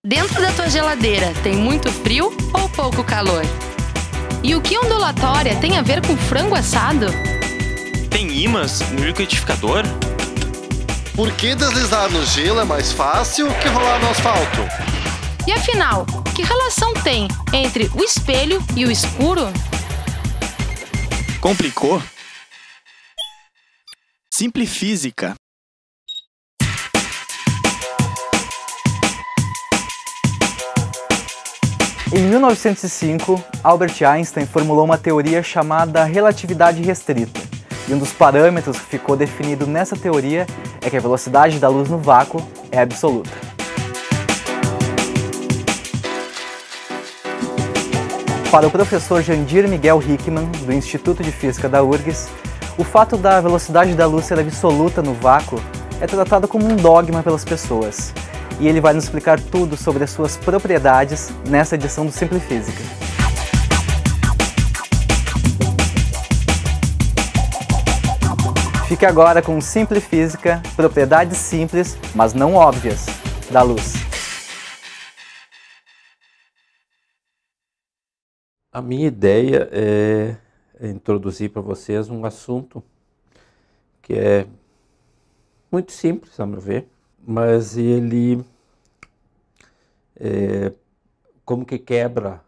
Dentro da tua geladeira tem muito frio ou pouco calor? E o que ondulatória tem a ver com frango assado? Tem ímãs no liquidificador? Por que deslizar no gelo é mais fácil que rolar no asfalto? E afinal, que relação tem entre o espelho e o escuro? Complicou? Simplifísica. Em 1905, Albert Einstein formulou uma teoria chamada relatividade restrita, e um dos parâmetros que ficou definido nessa teoria é que a velocidade da luz no vácuo é absoluta. Para o professor Jandir Miguel Hickman, do Instituto de Física da URGS, o fato da velocidade da luz ser absoluta no vácuo é tratado como um dogma pelas pessoas. E ele vai nos explicar tudo sobre as suas propriedades nessa edição do Simplifísica. Fique agora com Simplifísica, propriedades simples, mas não óbvias, da luz. A minha ideia é introduzir para vocês um assunto que é muito simples, a meu ver, mas ele como que quebra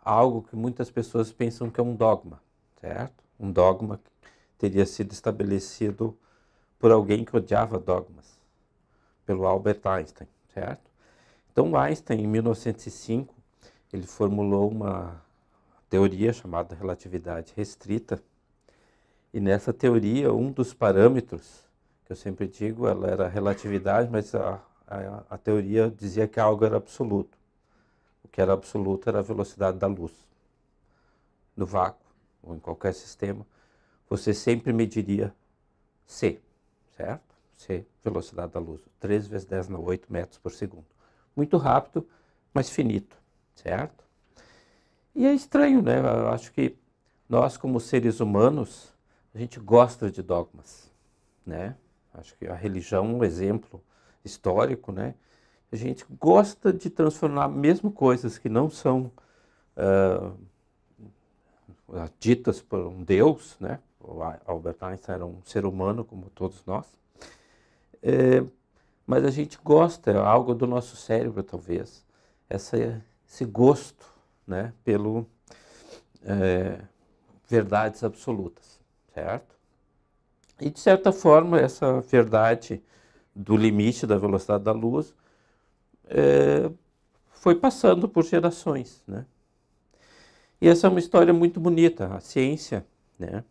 algo que muitas pessoas pensam que é um dogma, certo? Um dogma que teria sido estabelecido por alguém que odiava dogmas, pelo Albert Einstein, certo? Então Einstein, em 1905, ele formulou uma teoria chamada relatividade restrita, e nessa teoria um dos parâmetros, que eu sempre digo, ela era relatividade, mas a teoria dizia que algo era absoluto. O que era absoluto era a velocidade da luz. No vácuo, ou em qualquer sistema, você sempre mediria C, certo? C, velocidade da luz, 3 vezes 10 na 8 metros por segundo. Muito rápido, mas finito, certo? E é estranho, né? Eu acho que nós, como seres humanos, a gente gosta de dogmas, né? Acho que a religião é um exemplo histórico, né? A gente gosta de transformar mesmo coisas que não são ditas por um Deus, né? O Albert Einstein era um ser humano como todos nós. Mas a gente gosta, é algo do nosso cérebro talvez, esse gosto, né? Pelo verdades absolutas, certo? E, de certa forma, essa verdade do limite da velocidade da luz foi passando por gerações, né? E essa é uma história muito bonita. A ciência, né?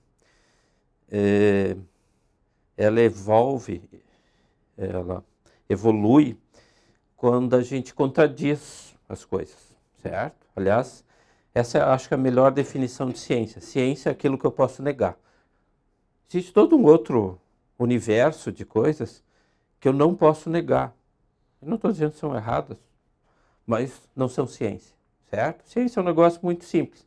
Ela evolui quando a gente contradiz as coisas, certo? Aliás, essa eu acho que é a melhor definição de ciência. Ciência é aquilo que eu posso negar. Existe todo um outro universo de coisas que eu não posso negar. Eu não estou dizendo que são erradas, mas não são ciência, certo? Ciência é um negócio muito simples.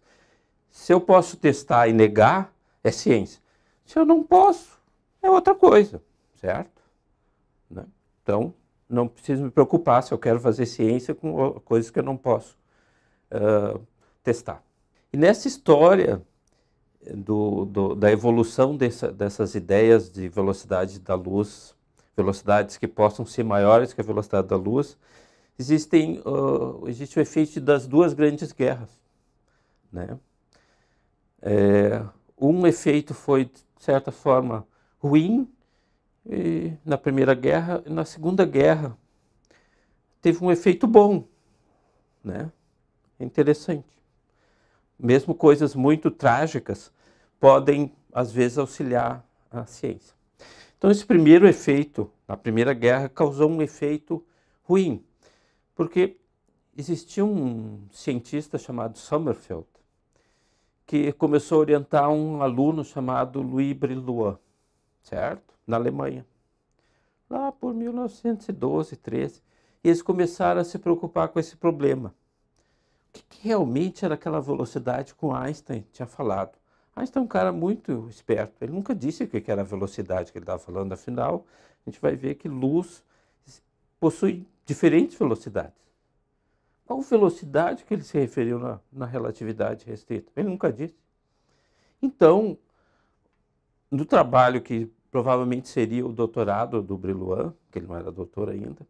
Se eu posso testar e negar, é ciência. Se eu não posso, é outra coisa, certo? Né? Então, não preciso me preocupar se eu quero fazer ciência com coisas que eu não posso testar. E nessa história da evolução dessas ideias de velocidade da luz, velocidades que possam ser maiores que a velocidade da luz, existe o efeito das duas grandes guerras, né? Um efeito foi, de certa forma, ruim na Primeira Guerra, e na Segunda Guerra teve um efeito bom, né? É interessante. Mesmo coisas muito trágicas podem, às vezes, auxiliar a ciência. Então, esse primeiro efeito, na Primeira Guerra, causou um efeito ruim, porque existia um cientista chamado Sommerfeld, que começou a orientar um aluno chamado Louis Brillouin, certo? Na Alemanha, lá por 1912, 13. E eles começaram a se preocupar com esse problema. O que realmente era aquela velocidade que o Einstein tinha falado? Einstein é um cara muito esperto, ele nunca disse o que era a velocidade que ele estava falando, afinal, a gente vai ver que luz possui diferentes velocidades. Qual velocidade que ele se referiu na relatividade restrita? Ele nunca disse. Então, no trabalho que provavelmente seria o doutorado do Brillouin, que ele não era doutor ainda,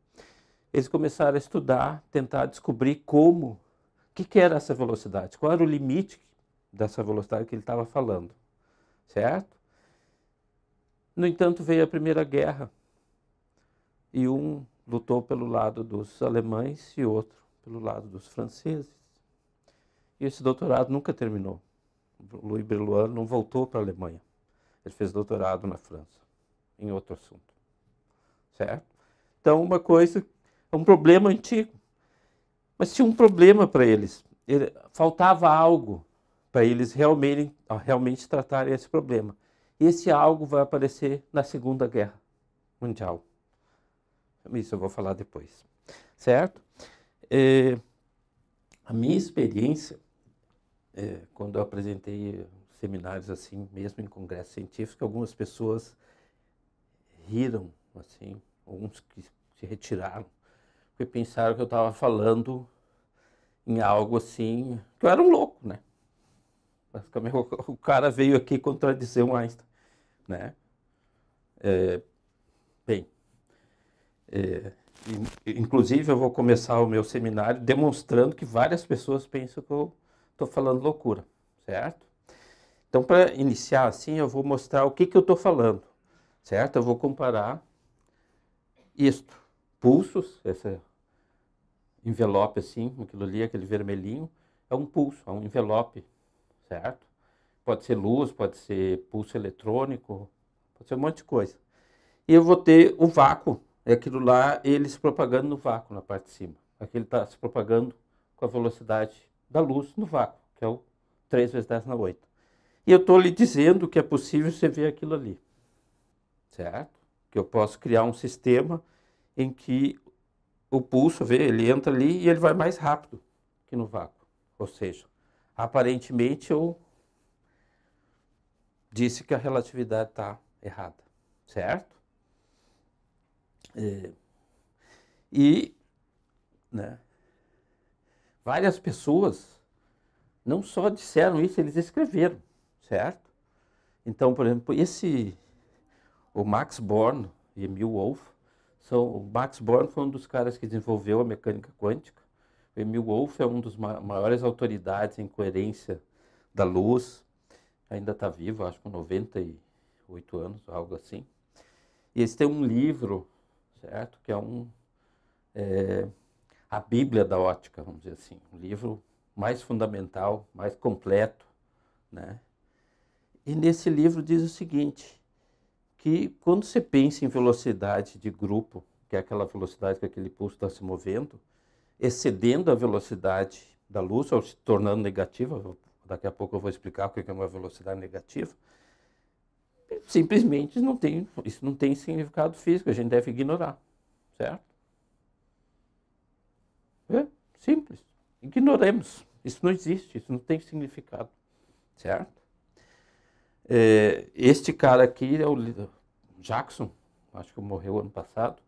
eles começaram a estudar, tentar descobrir o que era essa velocidade, qual era o limite dessa velocidade que ele estava falando, certo? No entanto, veio a Primeira Guerra e um lutou pelo lado dos alemães e outro pelo lado dos franceses. E esse doutorado nunca terminou. O Louis Brillouin não voltou para a Alemanha. Ele fez doutorado na França, em outro assunto, certo? Então, uma coisa, é um problema antigo. Mas tinha um problema para eles. Faltava algo para eles realmente tratarem esse problema. E esse algo vai aparecer na Segunda Guerra Mundial. Isso eu vou falar depois, certo? A minha experiência, quando eu apresentei seminários assim, mesmo em congresso científico, algumas pessoas riram, assim, alguns que se retiraram, porque pensaram que eu estava falando em algo assim, que eu era um louco, né? Basicamente, o cara veio aqui contradizer o Einstein, né? Inclusive, eu vou começar o meu seminário demonstrando que várias pessoas pensam que eu estou falando loucura, certo? Então, para iniciar assim, eu vou mostrar o que eu estou falando, certo? Eu vou comparar isto, pulsos, esse envelope assim, aquilo ali, aquele vermelhinho, é um pulso, é um envelope, certo? Pode ser luz, pode ser pulso eletrônico, pode ser um monte de coisa. E eu vou ter o vácuo, é aquilo lá, ele se propagando no vácuo, na parte de cima. Aqui ele está se propagando com a velocidade da luz no vácuo, que é o 3 vezes 10 na 8. E eu estou lhe dizendo que é possível você ver aquilo ali, certo? Que eu posso criar um sistema em que o pulso, ele entra ali e ele vai mais rápido que no vácuo. Ou seja, aparentemente eu disse que a relatividade está errada, certo? Né, várias pessoas não só disseram isso, eles escreveram, certo? Então, por exemplo, o Max Born e Emil Wolf, o Max Born foi um dos caras que desenvolveu a mecânica quântica. O Emil Wolf é um dos maiores autoridades em coerência da luz, ainda está vivo, acho que com 98 anos, algo assim. E eles têm um livro, certo? Que é a Bíblia da ótica, vamos dizer assim, um livro mais fundamental, mais completo, né? E nesse livro diz o seguinte, que quando você pensa em velocidade de grupo, que é aquela velocidade que aquele pulso está se movendo, excedendo a velocidade da luz, ou se tornando negativa, daqui a pouco eu vou explicar o que é uma velocidade negativa, simplesmente isso não tem significado físico, a gente deve ignorar, certo? Simples, ignoremos, isso não existe, isso não tem significado, certo? Este cara aqui é o Jackson, acho que morreu ano passado,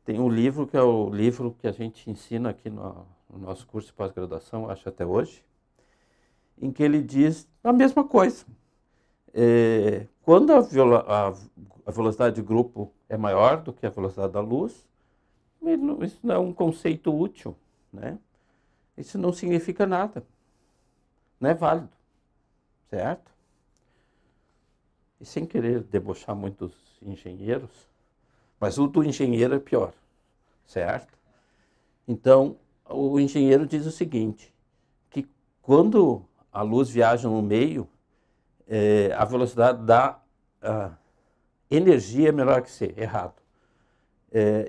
tem um livro que é o livro que a gente ensina aqui no nosso curso de pós-graduação, acho até hoje, em que ele diz a mesma coisa. Quando a velocidade de grupo é maior do que a velocidade da luz, isso não é um conceito útil, né? Isso não significa nada, não é válido, certo? E sem querer debochar muito dos engenheiros, mas o do engenheiro é pior, certo? Então, o engenheiro diz o seguinte, que quando a luz viaja no meio, a velocidade da energia é menor que c, errado.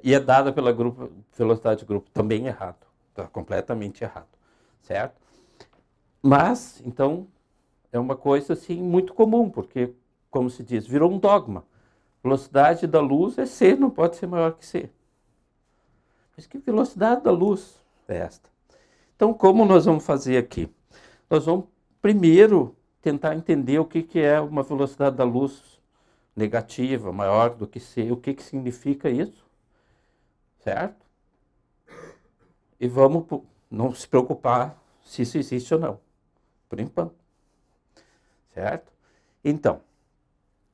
E é dada pela velocidade de grupo, também errado, está completamente errado, certo? Mas, então, é uma coisa assim muito comum, porque, como se diz, virou um dogma. Velocidade da luz é c, não pode ser maior que c. Mas que velocidade da luz é esta? Então, como nós vamos fazer aqui? Nós vamos primeiro tentar entender o que é uma velocidade da luz negativa, maior do que c, o que significa isso, certo? e vamos não se preocupar se isso existe ou não, por enquanto, certo? Então,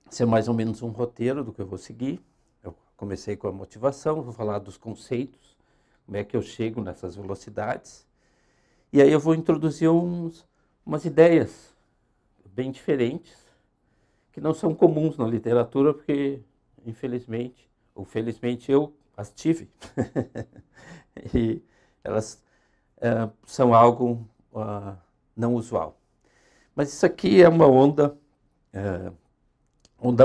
esse é mais ou menos um roteiro do que eu vou seguir. Eu comecei com a motivação, vou falar dos conceitos, como é que eu chego nessas velocidades, e aí eu vou introduzir umas ideias bem diferentes, que não são comuns na literatura, porque, infelizmente, ou felizmente, eu as tive. E elas são algo não usual. Mas isso aqui é uma onda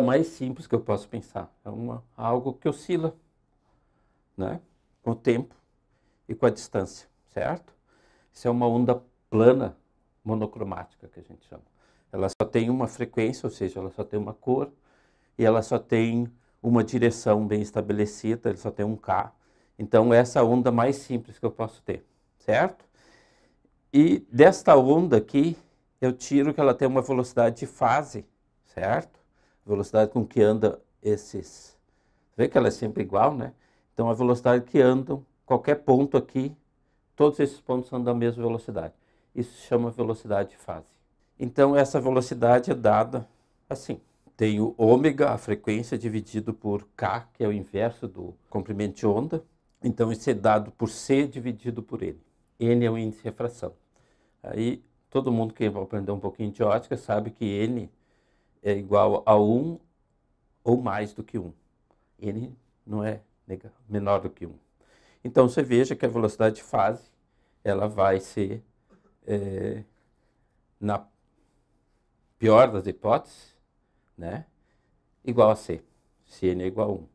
mais simples que eu posso pensar. É algo que oscila, né, com o tempo e com a distância, certo? Isso é uma onda plana monocromática, que a gente chama. Ela só tem uma frequência, ou seja, ela só tem uma cor, e ela só tem uma direção bem estabelecida, ele só tem um K. Então, essa é a onda mais simples que eu posso ter, certo? E desta onda aqui, eu tiro que ela tem uma velocidade de fase, certo? Velocidade com que anda esses... Vê que ela é sempre igual, né? Então, a velocidade que andam, qualquer ponto aqui, todos esses pontos andam a mesma velocidade. Isso se chama velocidade de fase. Então, essa velocidade é dada assim. Tem o ômega, a frequência, dividido por K, que é o inverso do comprimento de onda. Então, isso é dado por C dividido por N. N é o índice de refração. Aí, todo mundo que vai aprender um pouquinho de ótica sabe que N é igual a 1 ou mais do que 1. N não é menor do que 1. Então, você veja que a velocidade de fase, ela vai ser, na pior das hipóteses, né, igual a C, se N é igual a 1.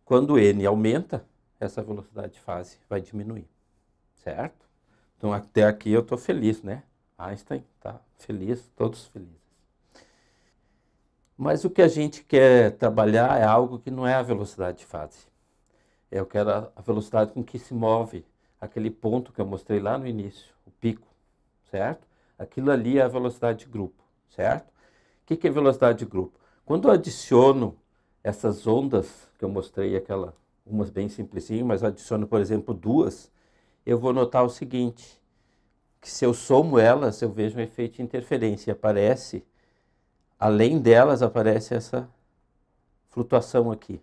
Quando N aumenta, essa velocidade de fase vai diminuir, certo? Então, até aqui eu estou feliz, né? Einstein está feliz, todos felizes. Mas o que a gente quer trabalhar é algo que não é a velocidade de fase. Eu quero a velocidade com que se move aquele ponto que eu mostrei lá no início, o pico, certo? Aquilo ali é a velocidade de grupo, certo? O que é velocidade de grupo? Quando eu adiciono essas ondas que eu mostrei, umas bem simplesinhas, mas adiciono, por exemplo, duas, eu vou notar o seguinte, que se eu somo elas, eu vejo um efeito de interferência. Aparece, além delas, aparece essa flutuação aqui.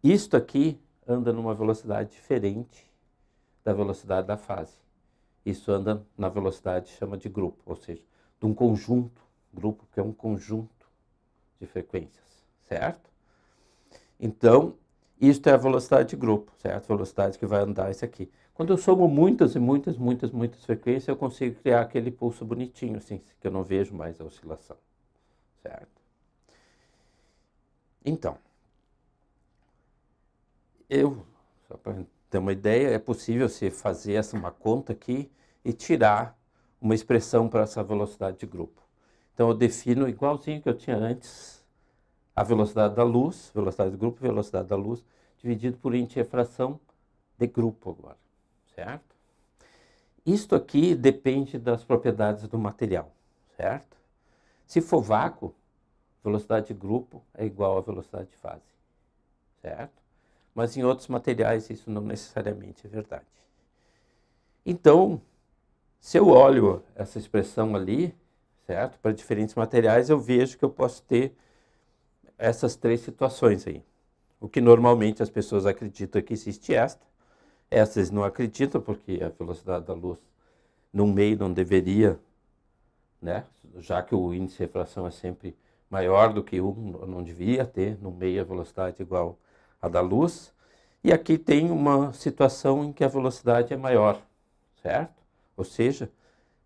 Isto aqui anda numa velocidade diferente da velocidade da fase. Isso anda na velocidade, chama de grupo, ou seja, de um conjunto, grupo que é um conjunto de frequências, certo? Então, isto é a velocidade de grupo, certo? Velocidade que vai andar isso aqui. Quando eu somo muitas e muitas frequências, eu consigo criar aquele pulso bonitinho, assim, que eu não vejo mais a oscilação, certo? Então, só para ter uma ideia, é possível você fazer uma conta aqui e tirar uma expressão para essa velocidade de grupo. Então, eu defino igualzinho que eu tinha antes, a velocidade da luz, velocidade de grupo, velocidade da luz, dividido por índice de refração de grupo agora, certo? Isto aqui depende das propriedades do material, certo? Se for vácuo, velocidade de grupo é igual à velocidade de fase, certo? Mas em outros materiais isso não necessariamente é verdade. Então, se eu olho essa expressão ali, certo? Para diferentes materiais, eu vejo que eu posso ter essas três situações aí. O que normalmente as pessoas acreditam que existe essas não acreditam, porque a velocidade da luz num meio não deveria, né? Já que o índice de refração é sempre maior do que 1, não deveria ter no meio a velocidade igual a da luz. E aqui tem uma situação em que a velocidade é maior, certo? Ou seja,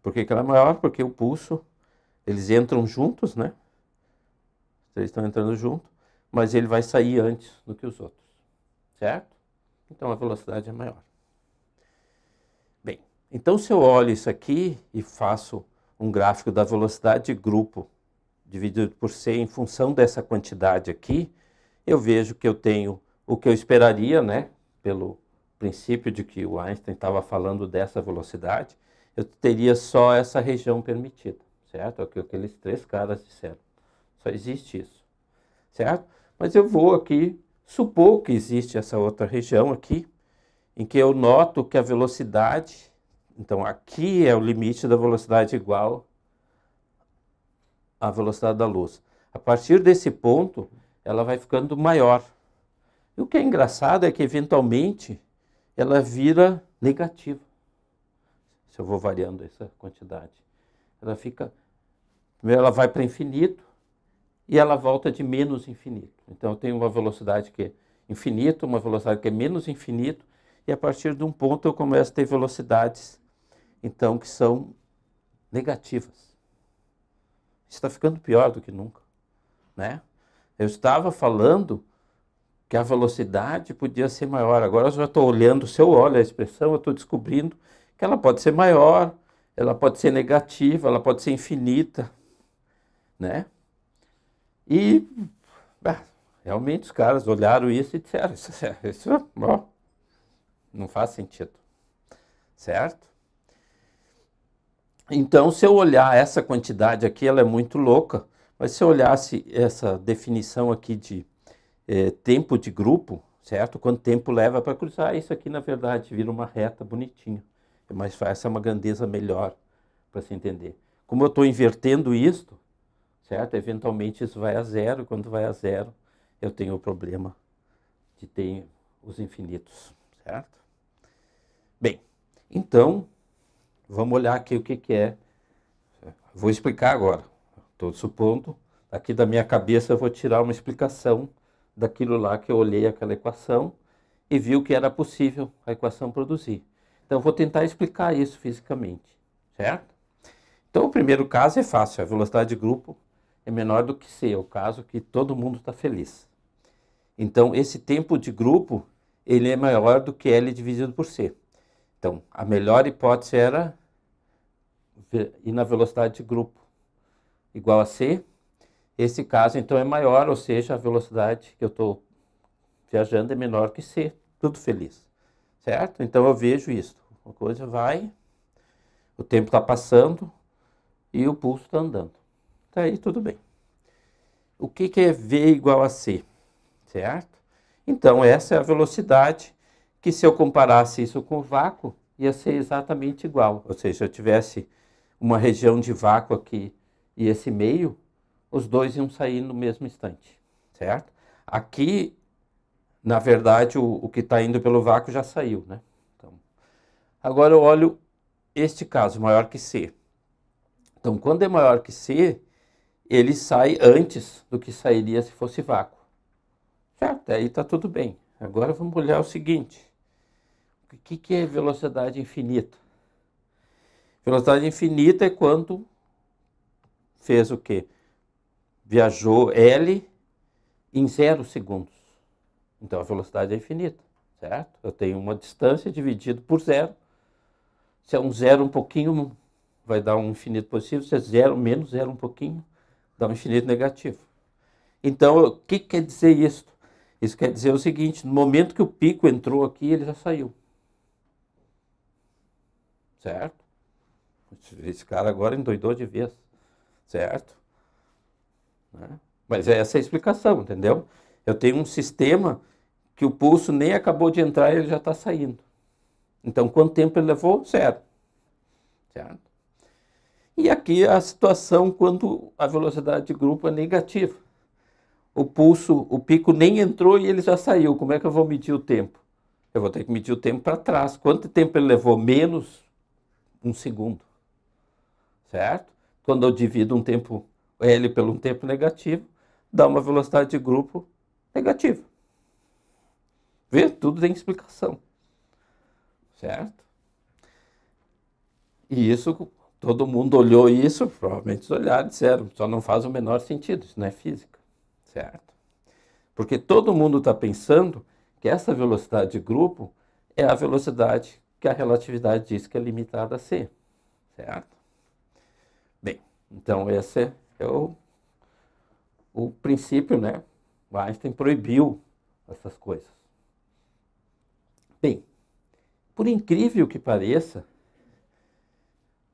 por que ela é maior? Porque o pulso, eles entram juntos, né? Eles estão entrando juntos, mas ele vai sair antes do que os outros, certo? Então a velocidade é maior. Bem, então se eu olho isso aqui e faço um gráfico da velocidade de grupo dividido por C em função dessa quantidade aqui, eu vejo que eu tenho o que eu esperaria, né? Pelo princípio de que o Einstein estava falando dessa velocidade, eu teria só essa região permitida, certo? É o que aqueles três caras disseram. Só existe isso, certo? Mas eu vou aqui supor que existe essa outra região aqui, em que eu noto que a velocidade, então aqui é o limite da velocidade igual à velocidade da luz. A partir desse ponto, ela vai ficando maior. E o que é engraçado é que, eventualmente, ela vira negativa. Se eu vou variando essa quantidade. Ela fica... Primeiro ela vai para infinito e ela volta de menos infinito. Então eu tenho uma velocidade que é infinito, uma velocidade que é menos infinito, e a partir de um ponto eu começo a ter velocidades, então, que são negativas. Está ficando pior do que nunca, né? Eu estava falando que a velocidade podia ser maior. Agora eu já estou olhando, se eu olho a expressão, eu estou descobrindo que ela pode ser maior, ela pode ser negativa, ela pode ser infinita, né? E realmente os caras olharam isso e disseram, isso ó, não faz sentido, certo? Então, se eu olhar essa quantidade aqui, ela é muito louca, mas se eu olhasse essa definição aqui de tempo de grupo, certo? Quanto tempo leva para cruzar, isso aqui na verdade vira uma reta bonitinha. Mas faz uma grandeza melhor para se entender. Como eu estou invertendo isto, certo? Eventualmente isso vai a zero, quando vai a zero eu tenho o problema de ter os infinitos, certo? Bem, então, vamos olhar aqui o que é. Vou explicar agora. Estou supondo, aqui da minha cabeça eu vou tirar uma explicação daquilo lá que eu olhei aquela equação e vi o que era possível a equação produzir. Então, eu vou tentar explicar isso fisicamente, certo? Então, o primeiro caso é fácil, a velocidade de grupo é menor do que C, é o caso que todo mundo está feliz. Então, esse tempo de grupo, ele é maior do que L dividido por C. Então, a melhor hipótese era ir na velocidade de grupo igual a C. Esse caso, então, é maior, ou seja, a velocidade que eu estou viajando é menor que C. Tudo feliz, certo? Então, eu vejo isso. Uma coisa vai, o tempo está passando e o pulso está andando. Tá aí, tudo bem. O que é V igual a C, certo? Então, essa é a velocidade que, se eu comparasse isso com o vácuo, ia ser exatamente igual. Ou seja, se eu tivesse uma região de vácuo aqui e esse meio, os dois iam sair no mesmo instante, certo? Aqui, na verdade, o que está indo pelo vácuo já saiu, né? Então, agora eu olho este caso, maior que C. Então, quando é maior que C, ele sai antes do que sairia se fosse vácuo. Certo? Aí está tudo bem. Agora vamos olhar o seguinte. O que é velocidade infinita? Velocidade infinita é quando fez o quê? Viajou L em 0 segundos. Então a velocidade é infinita, certo? Eu tenho uma distância dividida por zero. Se é um zero um pouquinho, vai dar um infinito positivo. Se é zero menos zero um pouquinho, dá um infinito negativo. Então, o que quer dizer isso? Isso quer dizer o seguinte, no momento que o pico entrou aqui, ele já saiu. Certo? Esse cara agora endoidou de vez. Certo? Né? Mas essa é a explicação, entendeu? Eu tenho um sistema que o pulso nem acabou de entrar e ele já está saindo. Então, quanto tempo ele levou? Zero. Certo? E aqui a situação quando a velocidade de grupo é negativa. O pulso, o pico nem entrou e ele já saiu. Como é que eu vou medir o tempo? Eu vou ter que medir o tempo para trás. Quanto tempo ele levou? Menos 1 segundo. Certo? Quando eu divido um tempo L pelo um tempo negativo, dá uma velocidade de grupo negativa. Vê? Tudo tem explicação. Certo? E isso, todo mundo olhou isso, provavelmente eles olharam e disseram, só não faz o menor sentido, isso não é física. Certo? Porque todo mundo está pensando que essa velocidade de grupo é a velocidade que a relatividade diz que é limitada a C. Certo? Bem, então esse é o princípio, né? O Einstein proibiu essas coisas. Bem, por incrível que pareça,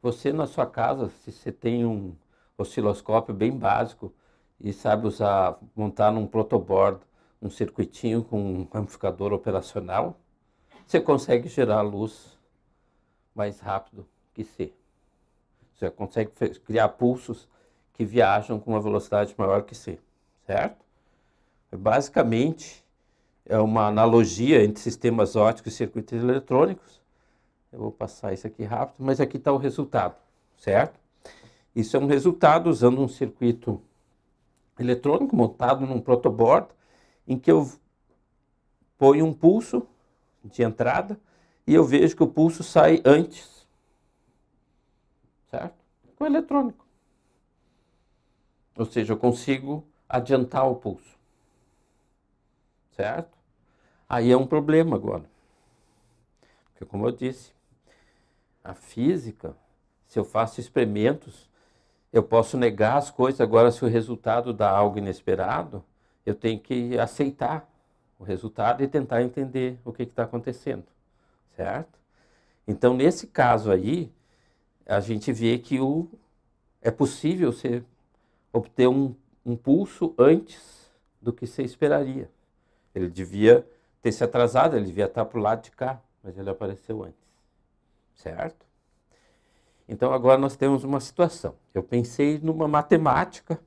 você na sua casa, se você tem um osciloscópio bem básico e sabe montar num protoboard um circuitinho com um amplificador operacional, você consegue gerar luz mais rápido que C. Você consegue criar pulsos que viajam com uma velocidade maior que C, certo? Basicamente, é uma analogia entre sistemas ópticos e circuitos eletrônicos. Eu vou passar isso aqui rápido, mas aqui está o resultado, certo? Isso é um resultado usando um circuito eletrônico montado num protoboard, em que eu ponho um pulso de entrada e eu vejo que o pulso sai antes, certo? Com eletrônico. Ou seja, eu consigo adiantar o pulso, certo? Aí é um problema agora. Porque, como eu disse, a física, se eu faço experimentos, eu posso negar as coisas. Agora, se o resultado dá algo inesperado, eu tenho que aceitar o resultado e tentar entender o que está acontecendo, certo? Então, nesse caso aí, a gente vê que é possível você obter um pulso antes do que você esperaria. Ele devia ter se atrasado, ele devia estar para o lado de cá, mas ele apareceu antes, certo? Então, agora nós temos uma situação. Eu pensei numa matemática,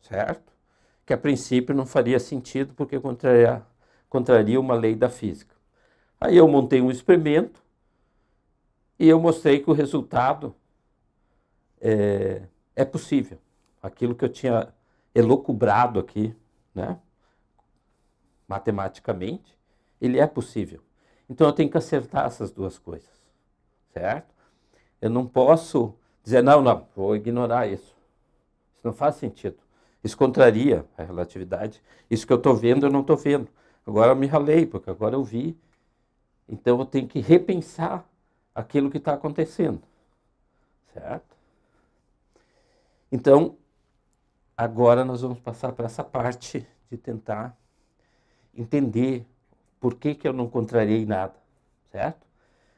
certo? Que a princípio não faria sentido porque contraria uma lei da física. Aí eu montei um experimento e eu mostrei que o resultado é possível. Aquilo que eu tinha elucubrado aqui, né, matematicamente, ele é possível. Então eu tenho que acertar essas duas coisas, certo? Eu não posso dizer, não, vou ignorar isso. Isso não faz sentido. Isso contraria a relatividade. Isso que eu estou vendo, eu não estou vendo. Agora eu me ralei, porque agora eu vi. Então eu tenho que repensar aquilo que está acontecendo, certo? Então, agora nós vamos passar para essa parte de tentar entender por que eu não contrariei nada, certo?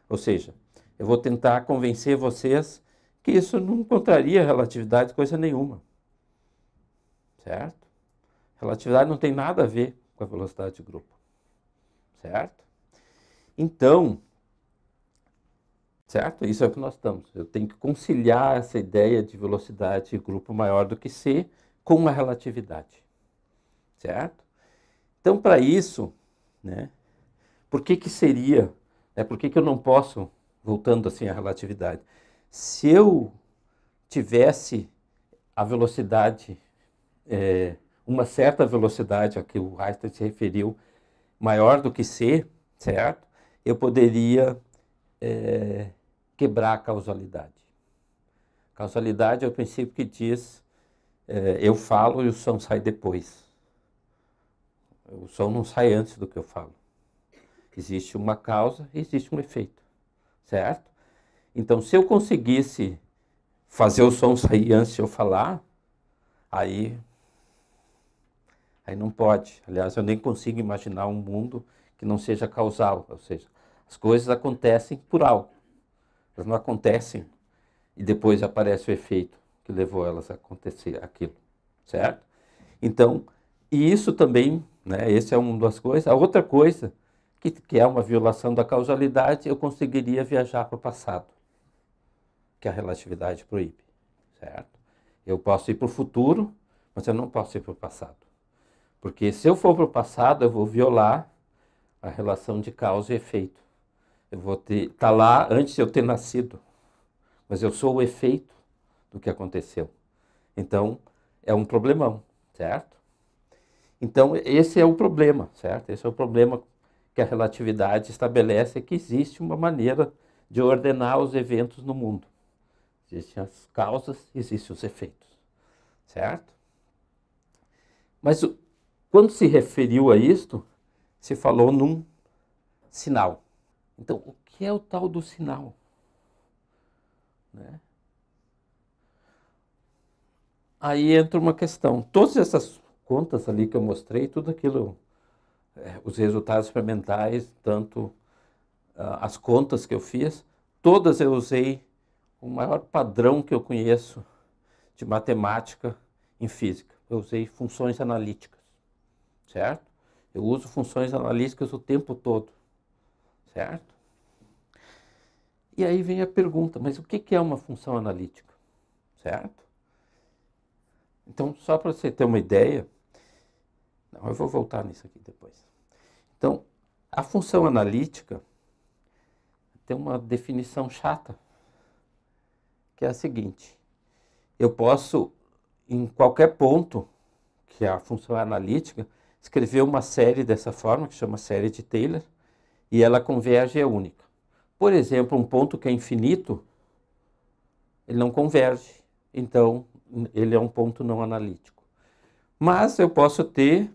Ou seja, eu vou tentar convencer vocês que isso não contraria a relatividade coisa nenhuma, certo? Relatividade não tem nada a ver com a velocidade de grupo, certo? Então, certo? Isso é o que nós estamos. Eu tenho que conciliar essa ideia de velocidade de grupo maior do que C com a relatividade, certo? Então, para isso, né, por que seria, por que eu não posso, voltando assim à relatividade, se eu tivesse a velocidade, uma certa velocidade a que o Einstein se referiu, maior do que C, certo? Eu poderia quebrar a causalidade. Causalidade é o princípio que diz, eu falo e o som sai depois. O som não sai antes do que eu falo. Existe uma causa e existe um efeito, certo? Então, se eu conseguisse fazer o som sair antes de eu falar, aí não pode. Aliás, eu nem consigo imaginar um mundo que não seja causal, ou seja, as coisas acontecem por algo. Elas não acontecem e depois aparece o efeito que levou elas a acontecer aquilo, certo? Então, e isso também, né, essa é uma das coisas. A outra coisa, que é uma violação da causalidade, eu conseguiria viajar para o passado, que a relatividade proíbe, certo? Eu posso ir para o futuro, mas eu não posso ir para o passado. Porque se eu for para o passado, eu vou violar a relação de causa e efeito. Eu vou estar lá antes de eu ter nascido, mas eu sou o efeito do que aconteceu. Então, é um problemão, certo? Então, esse é o problema, certo? Esse é o problema que a relatividade estabelece, que existe uma maneira de ordenar os eventos no mundo. Existem as causas, existem os efeitos, certo? Mas quando se referiu a isto, se falou num sinal. Então, o que é o tal do sinal? Né? Aí entra uma questão. Todas essas contas ali que eu mostrei, tudo aquilo, os resultados experimentais, tanto as contas que eu fiz, todas eu usei o maior padrão que eu conheço de matemática em física. Eu usei funções analíticas, certo? Eu uso funções analíticas o tempo todo, certo? certo? E aí vem a pergunta, mas o que é uma função analítica, certo? Então, só para você ter uma ideia, não, eu vou voltar nisso aqui depois. Então, a função analítica tem uma definição chata, que é a seguinte: eu posso, em qualquer ponto, que a função é analítica, escrever uma série dessa forma, que chama série de Taylor, e ela converge e é única. Por exemplo, um ponto que é infinito, ele não converge, então ele é um ponto não analítico. Mas eu posso ter,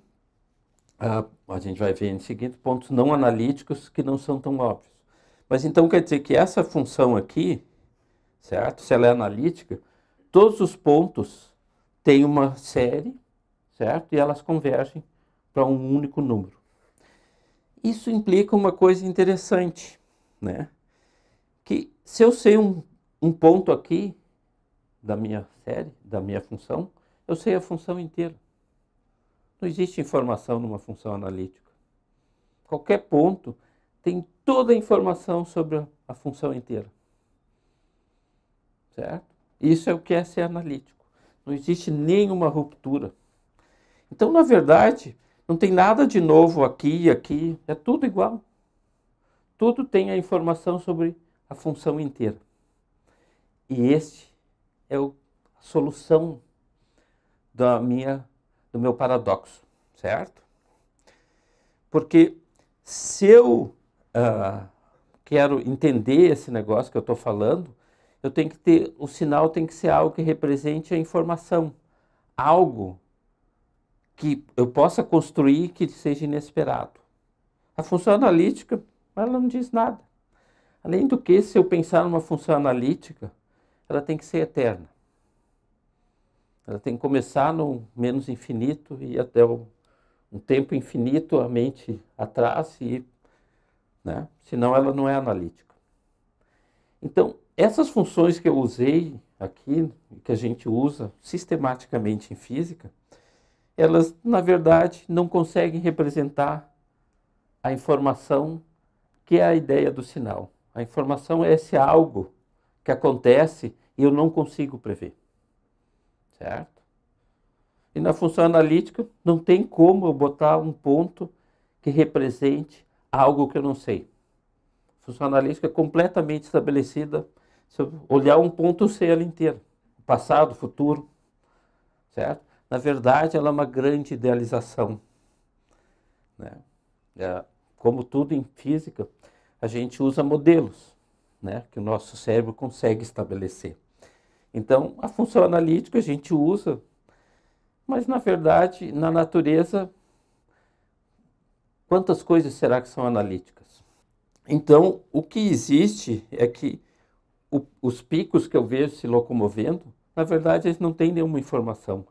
a gente vai ver em seguida, pontos não analíticos que não são tão óbvios. Mas então quer dizer que essa função aqui, certo? Se ela é analítica, todos os pontos têm uma série, certo? E elas convergem para um único número. Isso implica uma coisa interessante, né? Que se eu sei um ponto aqui da minha série, da minha função, eu sei a função inteira. Não existe informação numa função analítica. Qualquer ponto tem toda a informação sobre a função inteira. Certo? Isso é o que é ser analítico. Não existe nenhuma ruptura. Então, na verdade, não tem nada de novo aqui e aqui. É tudo igual. Tudo tem a informação sobre a função inteira. E este é a solução do meu paradoxo, certo? Porque se eu quero entender esse negócio que eu estou falando, eu tenho que ter, o sinal tem que ser algo que represente a informação, algo que eu possa construir que seja inesperado. A função analítica, ela não diz nada. Além do que, se eu pensar numa função analítica, ela tem que ser eterna. Ela tem que começar no menos infinito e ir até um tempo infinito, a mente atrás, né? Senão ela não é analítica. Então, essas funções que eu usei aqui, que a gente usa sistematicamente em física, elas, na verdade, não conseguem representar a informação que é a ideia do sinal. A informação é esse algo que acontece e eu não consigo prever. Certo? E na função analítica não tem como eu botar um ponto que represente algo que eu não sei. A função analítica é completamente estabelecida. Se eu olhar um ponto, eu sei ela inteira. O passado, o futuro. Certo? Na verdade, ela é uma grande idealização. Né? Como tudo em física, a gente usa modelos, né, que o nosso cérebro consegue estabelecer. Então, a função analítica a gente usa, mas na verdade, na natureza, quantas coisas será que são analíticas? Então, o que existe é que os picos que eu vejo se locomovendo, na verdade, eles não têm nenhuma informação.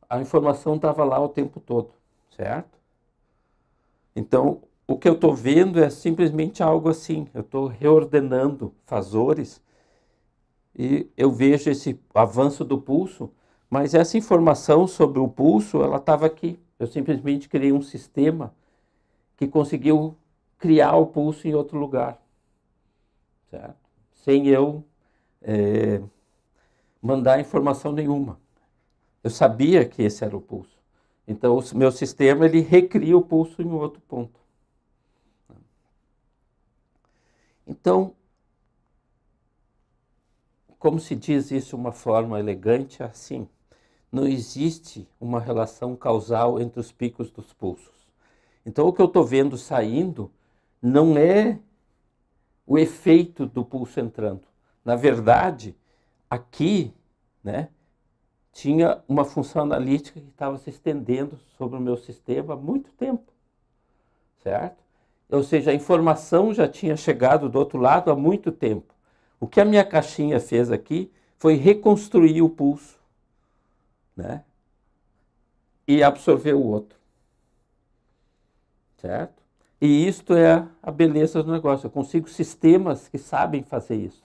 A informação estava lá o tempo todo, certo? Então, o que eu estou vendo é simplesmente algo assim. Eu estou reordenando fazores e eu vejo esse avanço do pulso, mas essa informação sobre o pulso, ela estava aqui. Eu simplesmente criei um sistema que conseguiu criar o pulso em outro lugar, certo? Sem eu mandar informação nenhuma. Eu sabia que esse era o pulso. Então, o meu sistema, ele recria o pulso em outro ponto. Então, como se diz isso de uma forma elegante, assim, não existe uma relação causal entre os picos dos pulsos. Então, o que eu estou vendo saindo não é o efeito do pulso entrando. Na verdade, aqui, né, tinha uma função analítica que estava se estendendo sobre o meu sistema há muito tempo, certo? Ou seja, a informação já tinha chegado do outro lado há muito tempo. O que a minha caixinha fez aqui foi reconstruir o pulso, né? E absorver o outro, certo? E isto é a beleza do negócio. Eu consigo sistemas que sabem fazer isso,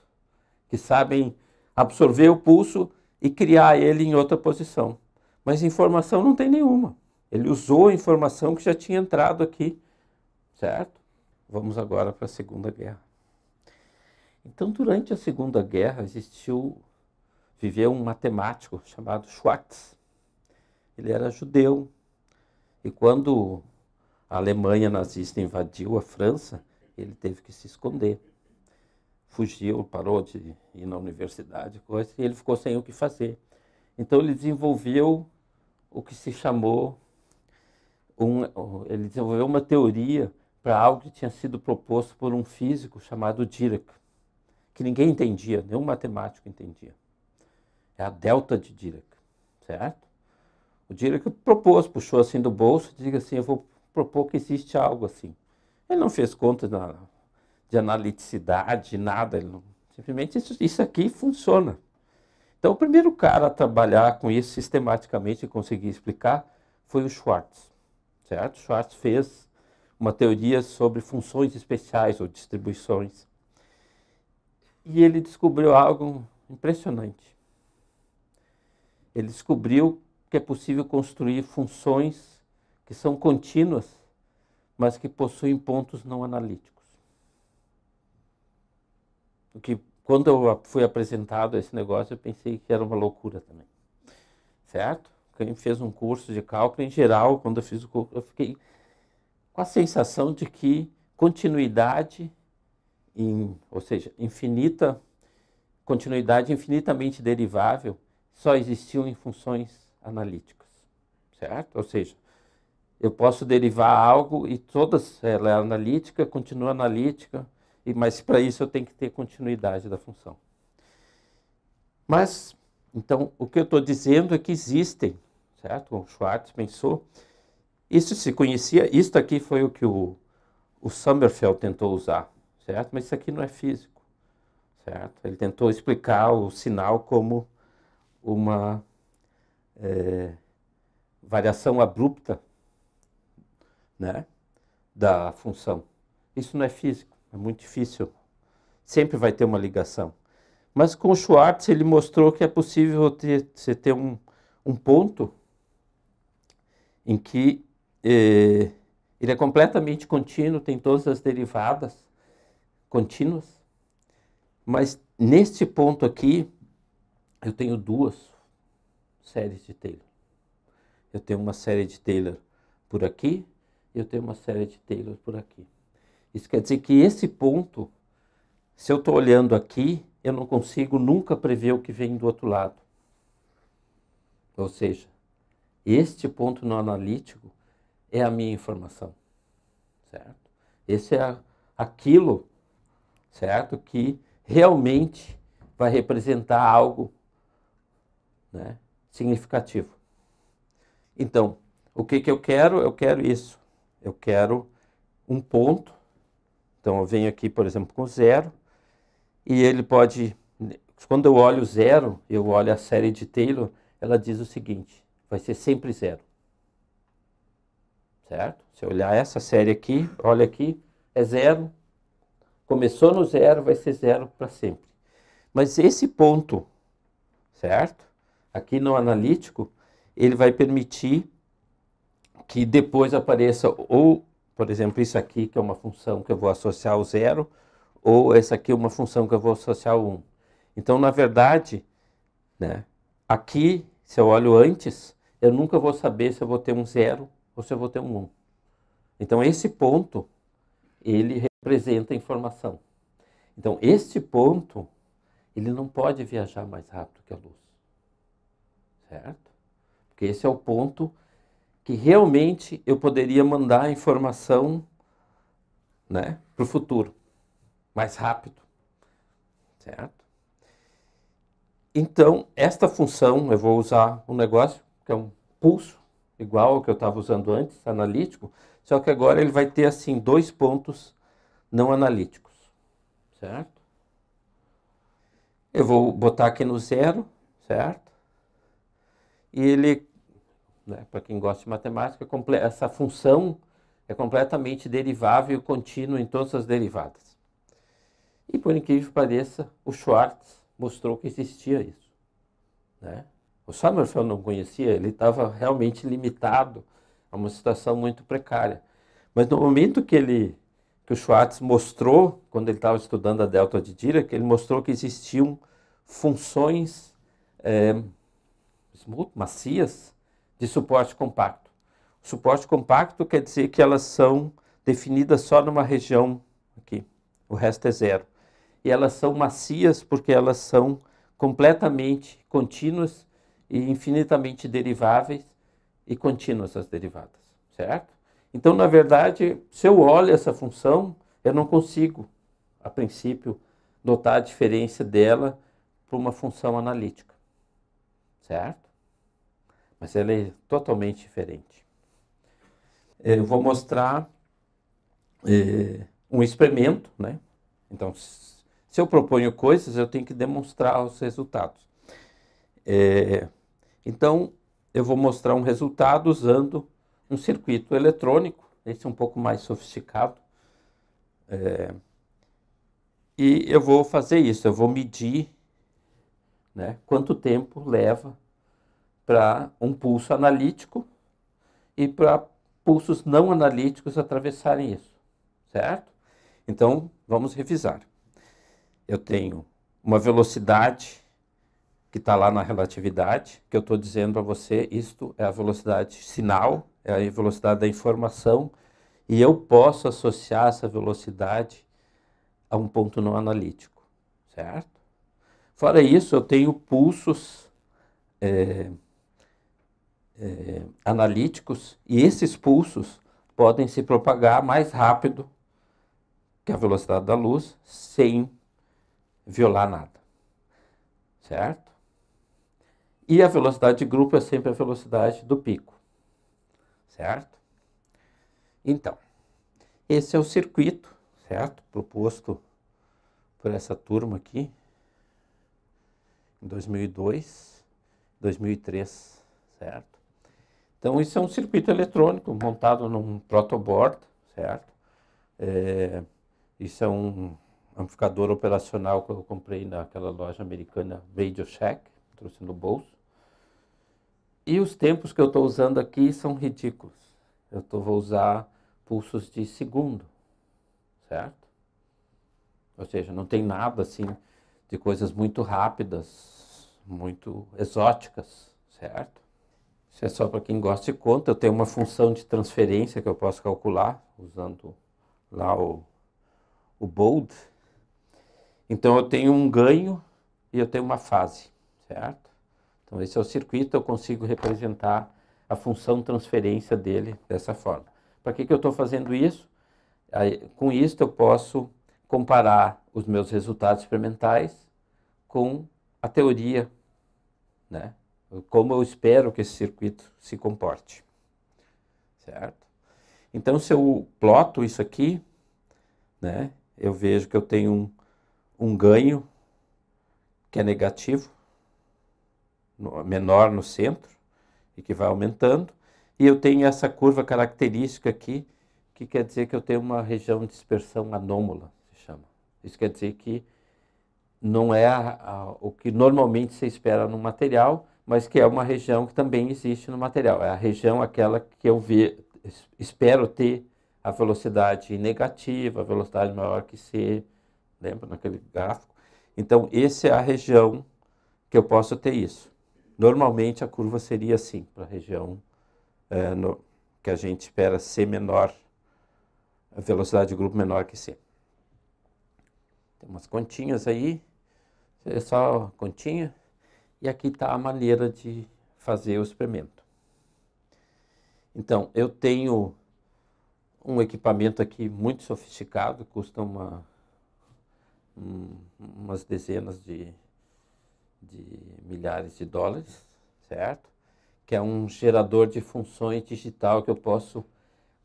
que sabem absorver o pulso e criar ele em outra posição. Mas informação não tem nenhuma. Ele usou a informação que já tinha entrado aqui, certo? vamos agora para a Segunda Guerra. Então, durante a Segunda Guerra, viveu um matemático chamado Schwartz. Ele era judeu. E quando a Alemanha nazista invadiu a França, ele teve que se esconder. Fugiu, parou de ir na universidade, coisa, e ele ficou sem o que fazer. Então, ele desenvolveu o que se chamou... ele desenvolveu uma teoria para algo que tinha sido proposto por um físico chamado Dirac, que ninguém entendia, nenhum matemático entendia. É a delta de Dirac, certo? O Dirac propôs, puxou assim do bolso, diga assim, eu vou propor que existe algo assim. Ele não fez conta de analiticidade, nada, simplesmente isso aqui funciona. Então, o primeiro cara a trabalhar com isso sistematicamente e conseguir explicar foi o Schwartz, certo? Schwartz fez uma teoria sobre funções especiais ou distribuições. E ele descobriu algo impressionante. Ele descobriu que é possível construir funções que são contínuas, mas que possuem pontos não analíticos. O que, quando eu fui apresentado esse negócio, eu pensei que era uma loucura também. Certo? Quem fez um curso de cálculo, em geral, quando eu fiz o curso, eu fiquei com a sensação de que continuidade, ou seja, continuidade infinitamente derivável, só existiam em funções analíticas, certo? Ou seja, eu posso derivar algo e ela é analítica, continua analítica, mas para isso eu tenho que ter continuidade da função. Mas, então, o que eu estou dizendo é que existem, certo? O Schwartz pensou, isso se conhecia, isso aqui foi o que o Sommerfeld tentou usar, certo? Mas isso aqui não é físico, certo? Ele tentou explicar o sinal como uma variação abrupta, né, da função. Isso não é físico, é muito difícil. Sempre vai ter uma ligação. Mas com o Schwartz ele mostrou que é possível você ter um ponto em que ele é completamente contínuo, tem todas as derivadas contínuas, mas neste ponto aqui eu tenho duas séries de Taylor. Eu tenho uma série de Taylor por aqui e eu tenho uma série de Taylor por aqui. Isso quer dizer que esse ponto, se eu estou olhando aqui, eu não consigo nunca prever o que vem do outro lado. Ou seja, este ponto no analítico é a minha informação, certo? Esse é aquilo, certo, que realmente vai representar algo, né, significativo. Então, o que eu quero? Eu quero isso. Eu quero um ponto. Então, eu venho aqui, por exemplo, com 0, e ele pode... Quando eu olho 0, eu olho a série de Taylor, ela diz o seguinte, vai ser sempre 0. Certo? Se eu olhar essa série aqui, olha aqui, é 0. Começou no 0, vai ser 0 para sempre. Mas esse ponto, certo? Aqui no analítico, ele vai permitir que depois apareça ou, por exemplo, isso aqui, que é uma função que eu vou associar ao 0, ou essa aqui é uma função que eu vou associar ao 1. Então, na verdade, né, aqui, se eu olho antes, eu nunca vou saber se eu vou ter um 0 ou se eu vou ter um 1. Então, esse ponto, ele representa a informação. Então, este ponto, ele não pode viajar mais rápido que a luz. Certo? Porque esse é o ponto que realmente eu poderia mandar a informação, né, para o futuro, mais rápido. Certo? Então, esta função, eu vou usar um negócio que é um pulso, igual ao que eu estava usando antes, analítico, só que agora ele vai ter, assim, 2 pontos não analíticos. Certo? Eu vou botar aqui no 0, certo? E ele, né, para quem gosta de matemática, essa função é completamente derivável e contínua em todas as derivadas. E por incrível que pareça, o Schwartz mostrou que existia isso. Né? O Sommerfeld não conhecia, ele estava realmente limitado a uma situação muito precária. Mas no momento que que o Schwartz mostrou, quando ele estava estudando a delta de Dirac, ele mostrou que existiam funções macias de suporte compacto. O suporte compacto quer dizer que elas são definidas só numa região aqui, o resto é zero. E elas são macias porque elas são completamente contínuas e infinitamente deriváveis e contínuas as derivadas, certo? Então, na verdade, se eu olho essa função, eu não consigo, a princípio, notar a diferença dela para uma função analítica, certo? Mas ela é totalmente diferente. Eu vou mostrar um experimento, né? Então, se eu proponho coisas, eu tenho que demonstrar os resultados. Então, eu vou mostrar um resultado usando um circuito eletrônico, esse é um pouco mais sofisticado. E eu vou fazer isso, eu vou medir, né, quanto tempo leva para um pulso analítico e para pulsos não analíticos atravessarem isso, certo? Então, vamos revisar. Eu tenho uma velocidade que está lá na relatividade, que eu estou dizendo para você, isto é a velocidade sinal, é a velocidade da informação, e eu posso associar essa velocidade a um ponto não analítico, certo? Fora isso, eu tenho pulsos analíticos, e esses pulsos podem se propagar mais rápido que a velocidade da luz, sem violar nada, certo? E a velocidade de grupo é sempre a velocidade do pico, certo? Então, esse é o circuito, certo? Proposto por essa turma aqui, em 2002, 2003, certo? Então, isso é um circuito eletrônico montado num protoboard, certo? Isso é um amplificador operacional que eu comprei naquela loja americana Radio Shack, trouxe no bolso. E os tempos que eu estou usando aqui são ridículos. Eu vou usar pulsos de segundo, certo? Ou seja, não tem nada assim de coisas muito rápidas, muito exóticas, certo? Isso é só para quem gosta de conta. Eu tenho uma função de transferência que eu posso calcular usando lá o Bode. Então eu tenho um ganho e eu tenho uma fase, certo? Então esse é o circuito, eu consigo representar a função transferência dele dessa forma. Para que eu estou fazendo isso? Com isso eu posso comparar os meus resultados experimentais com a teoria, né? Como eu espero que esse circuito se comporte, certo? Então se eu ploto isso aqui, né, eu vejo que eu tenho um ganho que é negativo, menor no centro, e que vai aumentando, e eu tenho essa curva característica aqui, que quer dizer que eu tenho uma região de dispersão anômala, se chama. Isso quer dizer que não é o que normalmente se espera no material, mas que é uma região que também existe no material. É a região aquela que eu espero ter a velocidade negativa, a velocidade maior que c, lembra naquele gráfico? Então, essa é a região que eu posso ter isso. Normalmente, a curva seria assim, para a região que a gente espera C menor, a velocidade de grupo menor que C. Tem umas continhas aí, é só continha, e aqui está a maneira de fazer o experimento. Então, eu tenho um equipamento aqui muito sofisticado, custa umas dezenas de milhares de dólares, certo? Que é um gerador de funções digital que eu posso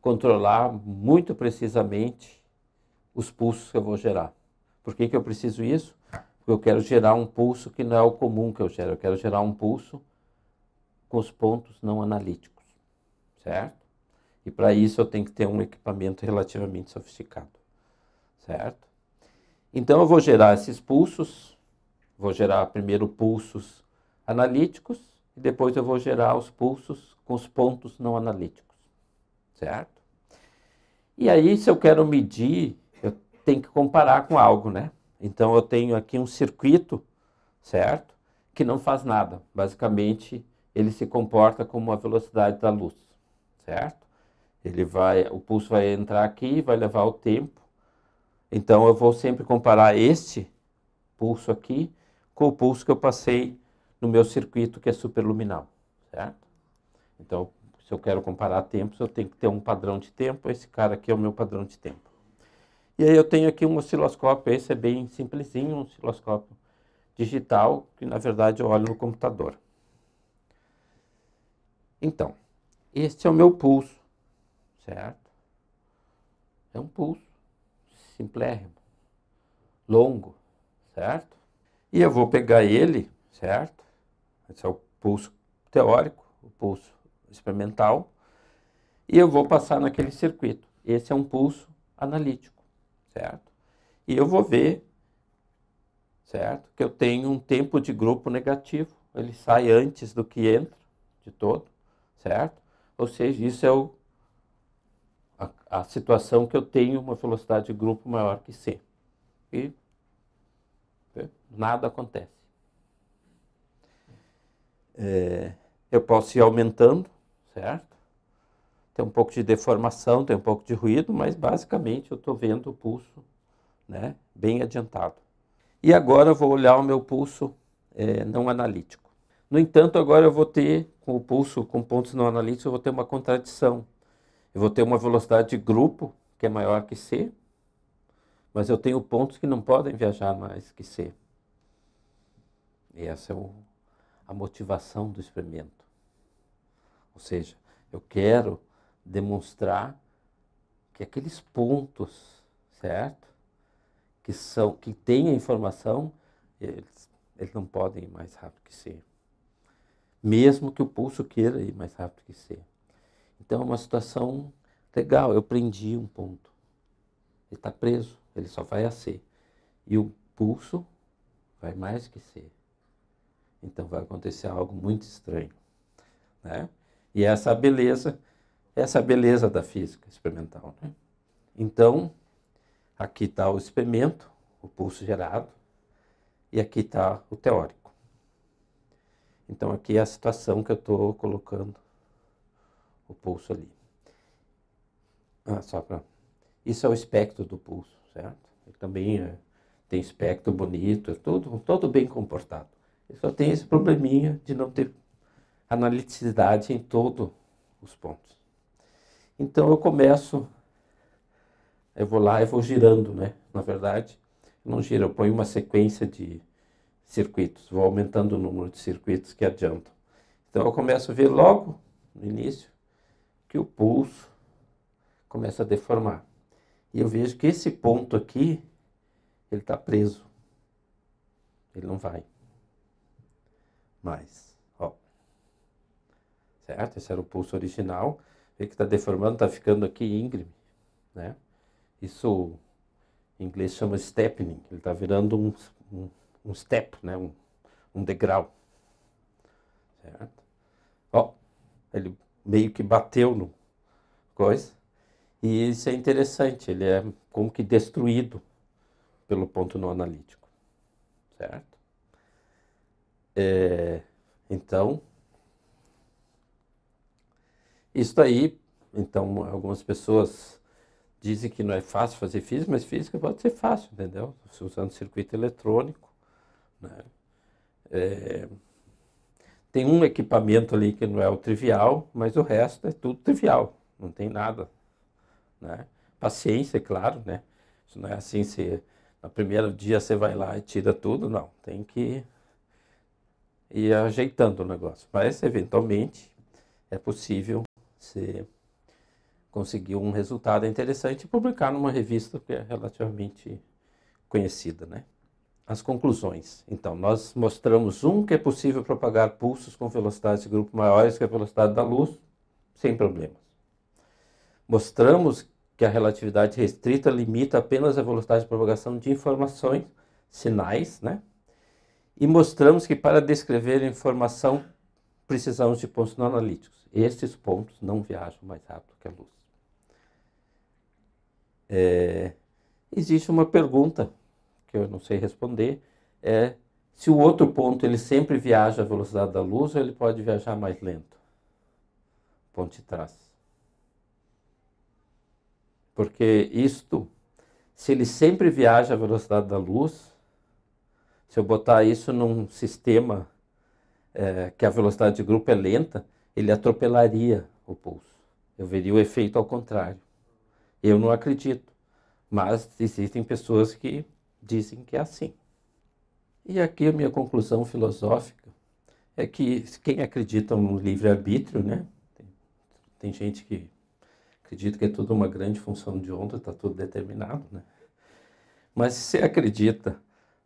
controlar muito precisamente os pulsos que eu vou gerar. Por que eu preciso isso? Porque eu quero gerar um pulso que não é o comum que eu gero. Eu quero gerar um pulso com os pontos não analíticos, certo? E para isso eu tenho que ter um equipamento relativamente sofisticado, certo? Então eu vou gerar esses pulsos, vou gerar primeiro pulsos analíticos e depois eu vou gerar os pulsos com os pontos não analíticos, certo? E aí, se eu quero medir, eu tenho que comparar com algo, né? Então, eu tenho aqui um circuito, certo? Que não faz nada. Basicamente, ele se comporta como a velocidade da luz, certo? O pulso vai entrar aqui, vai levar o tempo. Então, eu vou sempre comparar este pulso aqui com o pulso que eu passei no meu circuito, que é superluminal, certo? Então, se eu quero comparar tempos, eu tenho que ter um padrão de tempo. Esse cara aqui é o meu padrão de tempo. E aí eu tenho aqui um osciloscópio, esse é bem simplesinho, um osciloscópio digital, que na verdade eu olho no computador. Então, este é o meu pulso, certo? É um pulso simplérrimo, longo, certo? E eu vou pegar ele, certo? Esse é o pulso teórico, o pulso experimental, e eu vou passar naquele circuito. Esse é um pulso analítico, certo? E eu vou ver, certo, que eu tenho um tempo de grupo negativo, ele sai antes do que entra de todo, certo? Ou seja, isso é a situação que eu tenho uma velocidade de grupo maior que C. E nada acontece. Eu posso ir aumentando, certo? Tem um pouco de deformação, tem um pouco de ruído, mas basicamente eu estou vendo o pulso, né, bem adiantado. E agora eu vou olhar o meu pulso não analítico. No entanto, agora eu vou ter, com o pulso com pontos não analíticos, eu vou ter uma contradição. Eu vou ter uma velocidade de grupo que é maior que C, mas eu tenho pontos que não podem viajar mais que C. E essa é a motivação do experimento. Ou seja, eu quero demonstrar que aqueles pontos, certo? Que têm a informação, eles não podem ir mais rápido que C. Mesmo que o pulso queira ir mais rápido que C. Então é uma situação legal, eu prendi um ponto. Ele está preso, ele só vai a C. E o pulso vai mais que C. Então vai acontecer algo muito estranho, né? E essa é a beleza da física experimental, né? Então, aqui está o experimento, o pulso gerado, e aqui está o teórico. Então aqui é a situação que eu estou colocando o pulso ali. Isso é o espectro do pulso, certo? Ele também tem espectro bonito, é todo bem comportado. Ele só tem esse probleminha de não ter analiticidade em todos os pontos. Então eu vou lá e vou girando, né? Na verdade, não giro, eu ponho uma sequência de circuitos, vou aumentando o número de circuitos que adiantam. Então eu começo a ver logo no início que o pulso começa a deformar. E eu vejo que esse ponto aqui, ele está preso. Ele não vai mais. Ó. Certo? Esse era o pulso original. Vê que está deformando, está ficando aqui íngreme, né? Isso em inglês chama steepening. Ele está virando um step, né? Um degrau. Certo? Ó, ele meio que bateu no coisa. E isso é interessante, ele é como que destruído pelo ponto não analítico. Certo? Então, isso aí, então, algumas pessoas dizem que não é fácil fazer física, mas física pode ser fácil, entendeu? Você usando circuito eletrônico, né? Tem um equipamento ali que não é o trivial, mas o resto é tudo trivial, não tem nada, né? Paciência, claro, né? Isso não é assim, no primeiro dia você vai lá e tira tudo, não. Tem que ir ajeitando o negócio. Mas, eventualmente, é possível você conseguir um resultado interessante e publicar numa revista que é relativamente conhecida, né? As conclusões. Então, nós mostramos que é possível propagar pulsos com velocidades de grupo maiores que a velocidade da luz, sem problemas. Mostramos que a relatividade restrita limita apenas a velocidade de propagação de informações, sinais, né? E mostramos que para descrever a informação precisamos de pontos não analíticos. Esses pontos não viajam mais rápido que a luz. Existe uma pergunta que eu não sei responder, se o outro ponto ele sempre viaja à velocidade da luz ou ele pode viajar mais lento? Ponto de trás. Porque isto, se ele sempre viaja à velocidade da luz, se eu botar isso num sistema que a velocidade de grupo é lenta, ele atropelaria o pulso. Eu veria o efeito ao contrário. Eu não acredito, mas existem pessoas que dizem que é assim. E aqui a minha conclusão filosófica é que quem acredita no livre-arbítrio, né? Tem gente que acredita que é tudo uma grande função de onda, está tudo determinado, né? Mas se você acredita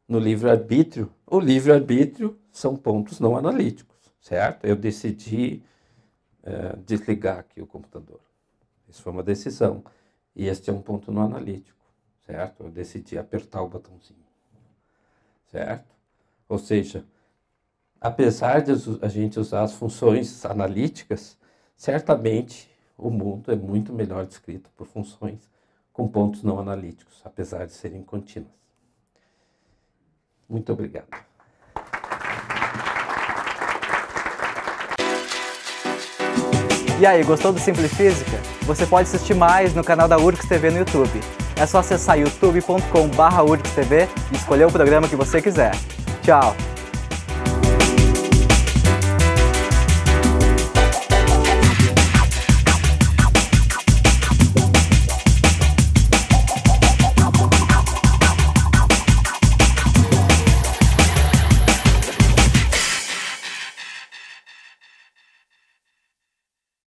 no livre-arbítrio, o livre-arbítrio são pontos não analíticos, certo? Eu decidi desligar aqui o computador. Isso foi uma decisão. E este é um ponto não analítico, certo? Eu decidi apertar o botãozinho, certo? Ou seja, apesar de a gente usar as funções analíticas, certamente o mundo é muito melhor descrito por funções com pontos não analíticos, apesar de serem contínuas. Muito obrigado. E aí, gostou do Simples Física? Você pode assistir mais no canal da URGS TV no YouTube. É só acessar youtube.com/URGS TV e escolher o programa que você quiser. Tchau!